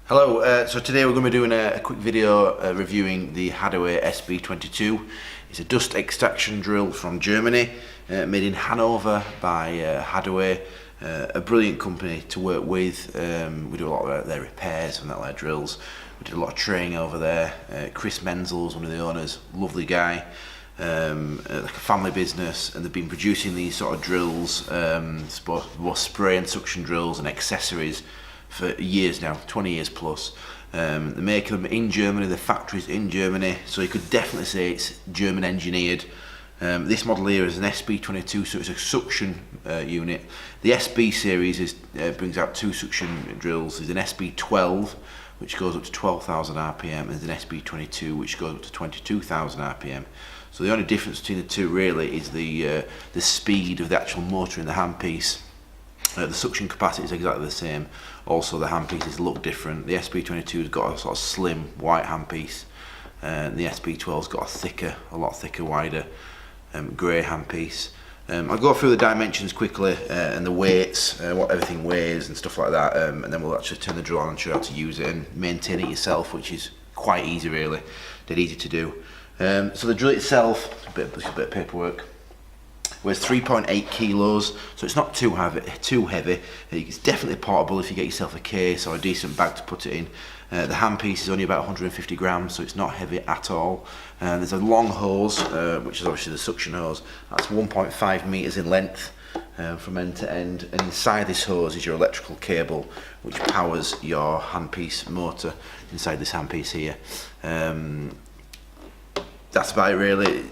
Hello, so today we're going to be doing a quick video reviewing the Hadewe SB22. It's a dust extraction drill from Germany, made in Hanover by Hadewe, a brilliant company to work with. We do a lot of their repairs and their drills. We did a lot of training over there. Chris Menzel's one of the owners, lovely guy, like a family business, and they've been producing these sort of drills, both spray and suction drills and accessories for years now, 20 years plus. They make them in Germany, the factory's in Germany, so you could definitely say it's German engineered. This model here is an SB22, so it's a suction unit. The SB series brings out two suction drills. There's an SB12, which goes up to 12,000 RPM, and there's an SB22, which goes up to 22,000 RPM. So the only difference between the two really is the speed of the actual motor in the handpiece. The suction capacity is exactly the same. Also, the handpieces look different. The SB22 has got a sort of slim white handpiece, and the SB12's got a lot thicker, wider grey handpiece. I'll go through the dimensions quickly and the weights, what everything weighs and stuff like that, and then we'll actually turn the drill on and show you how to use it and maintain it yourself, which is quite easy really, dead easy to do. So the drill itself, a bit of paperwork, weighs 3.8 kilos, so it's not too heavy. It's definitely portable if you get yourself a case or a decent bag to put it in. The handpiece is only about 150 grams, so it's not heavy at all. There's a long hose, which is obviously the suction hose. That's 1.5 meters in length from end to end, and inside this hose is your electrical cable, which powers your handpiece motor inside this handpiece here. That's about it really.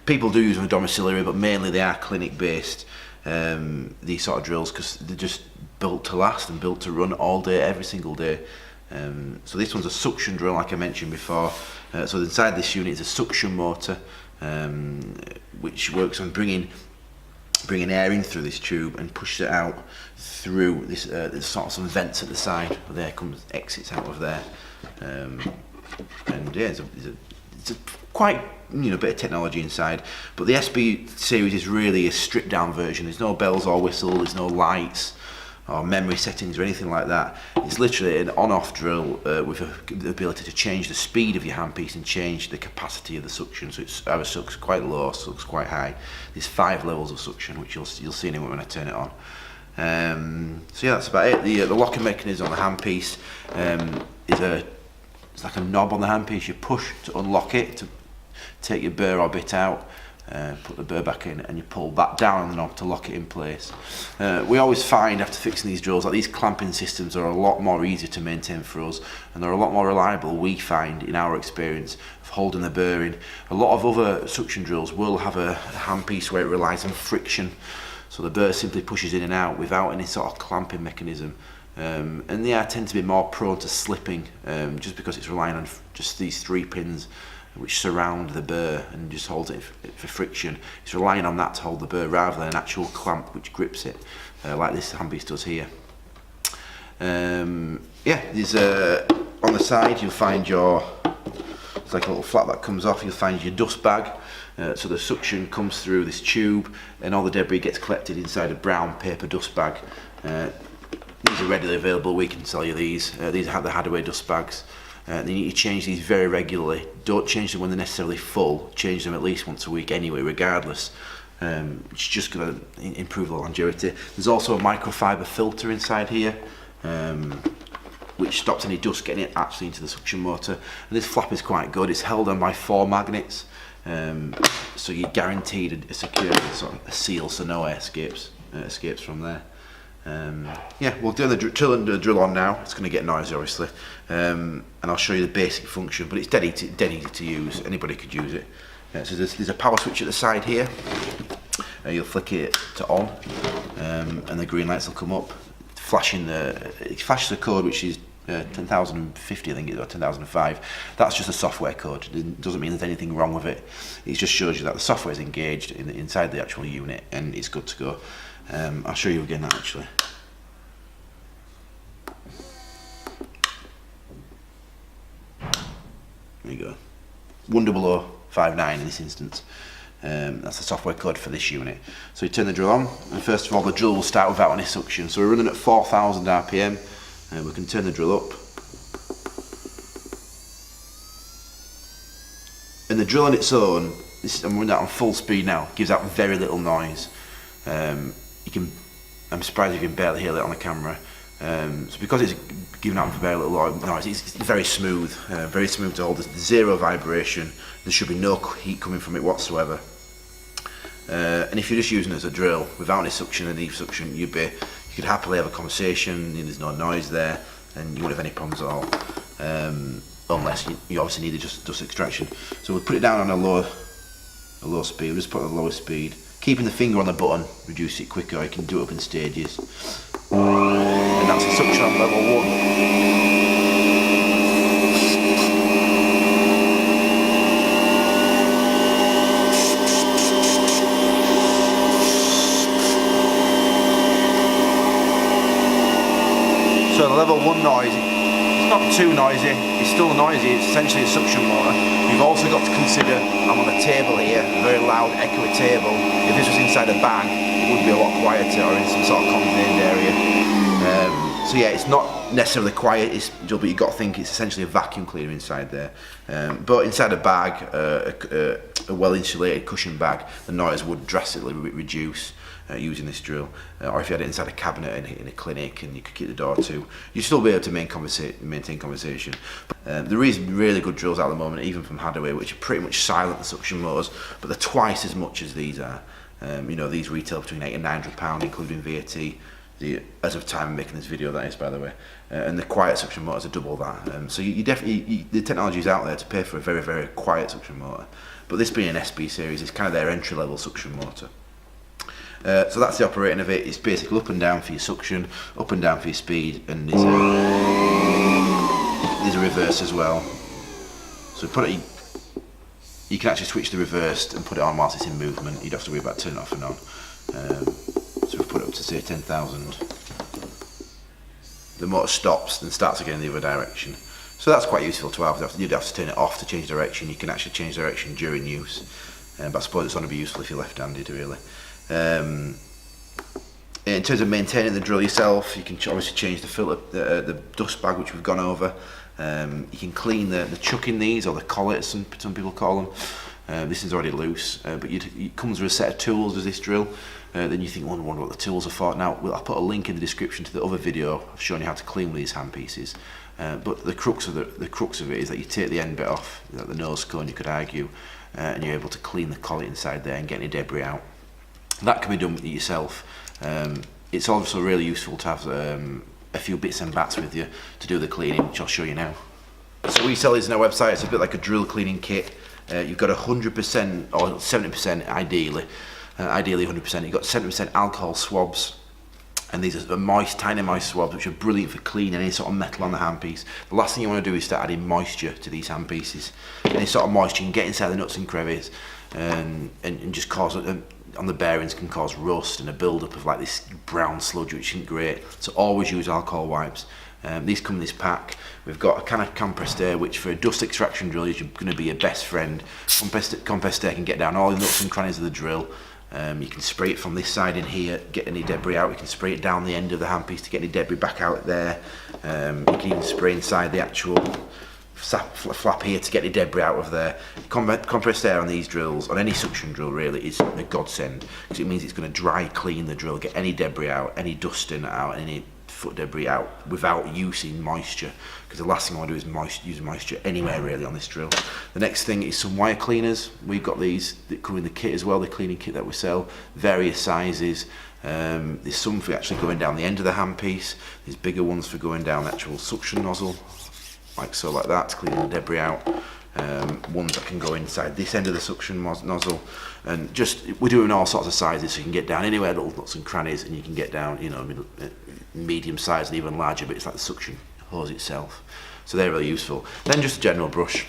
People do use them domiciliary, but mainly they are clinic based, these sort of drills, because they're just built to last and built to run all day, every single day. So this one's a suction drill, like I mentioned before. So inside this unit is a suction motor, which works on bringing air in through this tube and pushes it out through this. There's sort of some vents at the side, where there comes exits out of there, and yeah, it's a quite bit of technology inside. But the SB series is really a stripped down version. There's no bells or whistles, there's no lights or memory settings or anything like that. It's literally an on-off drill with the ability to change the speed of your handpiece and change the capacity of the suction. So it's either sucks quite low, sucks quite high. There's 5 levels of suction, which you'll see in a moment when I turn it on. So yeah, that's about it. The locking mechanism on the handpiece it's like a knob on the handpiece. You push to unlock it, to take your burr or bit out, put the burr back in, and you pull that down on the knob to lock it in place. We always find after fixing these drills that these clamping systems are a lot more easier to maintain for us, and they're a lot more reliable, we find, in our experience, of holding the burr in. A lot of other suction drills will have a handpiece where it relies on friction, so the burr simply pushes in and out without any sort of clamping mechanism. And they tend to be more prone to slipping, just because it's relying on just these 3 pins which surround the burr and just holds it for friction. It's relying on that to hold the burr rather than an actual clamp which grips it, like this handpiece does here. Yeah, there's on the side you'll find it's like a little flap that comes off. You'll find your dust bag. So the suction comes through this tube and all the debris gets collected inside a brown paper dust bag. These are readily available, we can sell you these. These are the Hadewe dust bags. You need to change these very regularly. Don't change them when they're necessarily full. Change them at least once a week anyway, regardless. It's just going to improve the longevity. There's also a microfiber filter inside here, which stops any dust getting actually into the suction motor. And this flap is quite good. It's held on by 4 magnets, so you're guaranteed a secure sort of a seal, so no air escapes from there. Yeah, we'll do the drill on now. It's going to get noisy obviously, and I'll show you the basic function, but it's dead easy to use. Anybody could use it. So there's a power switch at the side here. You'll flick it to on, and the green lights will come up, flashing it flashes the code, which is 10,050 I think it is, or 10,005. That's just a software code. It doesn't mean there's anything wrong with it. It just shows you that the software is engaged inside the actual unit and it's good to go. I'll show you again that actually. There you go. 10059 in this instance. That's the software code for this unit. So you turn the drill on, and first of all the drill will start without any suction. So we're running at 4,000 RPM, and we can turn the drill up. the drill on its own, I'm running that on full speed now, gives out very little noise. I'm surprised you can barely hear it on the camera. So because it's giving out very little noise, it's very smooth to hold. There's zero vibration. There should be no heat coming from it whatsoever. And if you're just using it as a drill without any suction and leaf suction, you could happily have a conversation. There's no noise there, and you won't have any problems at all. Unless you obviously need dust extraction. So we'll put it down on a low speed. We'll just put it on the lowest speed. Keeping the finger on the button, reduce it quicker. You can do it up in stages. And that's the suction on level 1. So the level 1 noise, it's not too noisy, it's still noisy, it's essentially a suction motor. You've also got to consider, I'm on a table here, a very loud, echoey table. If this was inside a bag, it would be a lot quieter, or in some sort of contained area. So yeah, it's not necessarily quiet, but you've got to think it's essentially a vacuum cleaner inside there. But inside a bag, a well-insulated cushion bag, the noise would drastically reduce using this drill. Or if you had it inside a cabinet in a clinic and you could keep the door to, you'd still be able to maintain conversation. There is really good drills out at the moment, even from Hadewe, which are pretty much silent, the suction motors, but they're twice as much as these are. You know, these retail between £800 and £900, including VAT. As of time of making this video, that is, by the way. And the quiet suction motors are double that. So you definitely, the technology is out there to pay for a very, very quiet suction motor. But this being an SB series, it's kind of their entry-level suction motor. So that's the operating of it. It's basically up and down for your suction, up and down for your speed, and there's a reverse as well. So you can actually switch the reverse and put it on whilst it's in movement. You'd have to worry about turning it off and on. So we put it up to say 10,000. The motor stops and starts again in the other direction. So that's quite useful to have. You'd have to turn it off to change direction. You can actually change direction during use. But I suppose it's going to be useful if you're left-handed, really. In terms of maintaining the drill yourself, you can obviously change the filter, the dust bag, which we've gone over. You can clean the chuck in these, or the collet, as some people call them. This is already loose, but it comes with a set of tools as this drill. Then you think, wonder what the tools are for. Now, I'll put a link in the description to the other video of showing you how to clean with these handpieces. But the crux of it is that you take the end bit off, like the nose cone, you could argue, and you're able to clean the collet inside there and get any debris out. That can be done yourself. It's also really useful to have a few bits and bats with you to do the cleaning, which I'll show you now. So we sell these on our website. It's a bit like a drill cleaning kit. You've got 100% or 70% ideally 100%. You've got 70% alcohol swabs, and these are moist, tiny moist swabs, which are brilliant for cleaning any sort of metal on the handpiece. The last thing you want to do is start adding moisture to these handpieces. Any sort of moisture can get inside the nuts and crevices and just cause on the bearings, can cause rust and a build-up of like this brown sludge, which isn't great. So always use alcohol wipes. These come in this pack. We've got a can of compressed air, which for a dust extraction drill is going to be your best friend. Compressed air can get down all the nooks and crannies of the drill. You can spray it from this side in here, get any debris out. You can spray it down the end of the handpiece to get any debris back out there. You can even spray inside the actual flap here to get the debris out of there. Compressed air on these drills, on any suction drill really, is a godsend, because it means it's going to dry clean the drill, get any debris out, any dusting out, any foot debris out without using moisture, because the last thing I want to do is use moisture anywhere really on this drill. The next thing is some wire cleaners. We've got these that come in the kit as well, the cleaning kit that we sell, various sizes. There's some for actually going down the end of the handpiece. There's bigger ones for going down the actual suction nozzle, like so, like that, to clean the debris out. Ones that can go inside this end of the suction nozzle, and just we're doing all sorts of sizes, so you can get down anywhere, little nuts and crannies, and you can get down, you know, medium size and even larger bits like the suction hose itself. So they're really useful. Then just a general brush,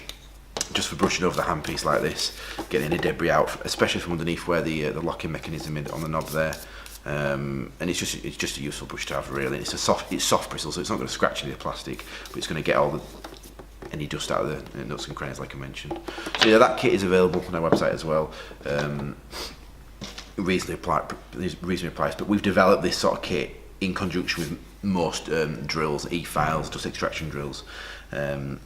just for brushing over the handpiece like this, getting any debris out, especially from underneath where the locking mechanism is on the knob there. And it's just a useful brush to have really. It's soft bristle, so it's not going to scratch any of the plastic, but it's going to get any dust out of the nuts and crannies, like I mentioned. So yeah, that kit is available on our website as well. Reasonably priced, but we've developed this sort of kit in conjunction with most drills, e-files, dust extraction drills,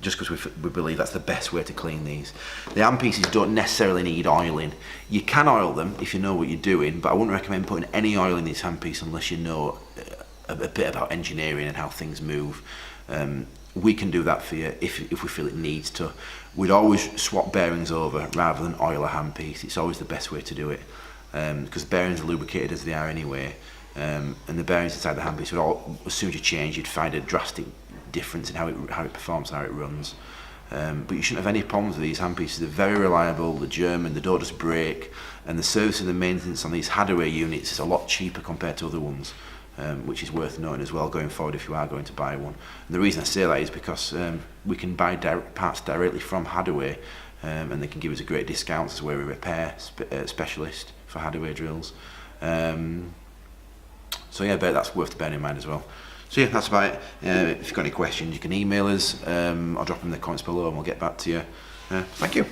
just because we believe that's the best way to clean these. The handpieces don't necessarily need oiling. You can oil them if you know what you're doing, but I wouldn't recommend putting any oil in these handpieces unless you know a bit about engineering and how things move. We can do that for you if we feel it needs to. We'd always swap bearings over rather than oil a handpiece. It's always the best way to do it, because bearings are lubricated as they are anyway, and the bearings inside the handpiece would all, as soon as you change, you'd find a drastic difference in how it performs and how it runs. But you shouldn't have any problems with these handpieces. They're very reliable, they're German, they don't just break, and the service and the maintenance on these Hadewe units is a lot cheaper compared to other ones, which is worth noting as well going forward if you are going to buy one. And the reason I say that is because we can buy parts directly from Hadewe, and they can give us a great discount as we're a repair specialist for Hadewe drills. So yeah, but that's worth bearing in mind as well. So yeah, that's about it. If you've got any questions, you can email us or drop them in the comments below and we'll get back to you. Thank you.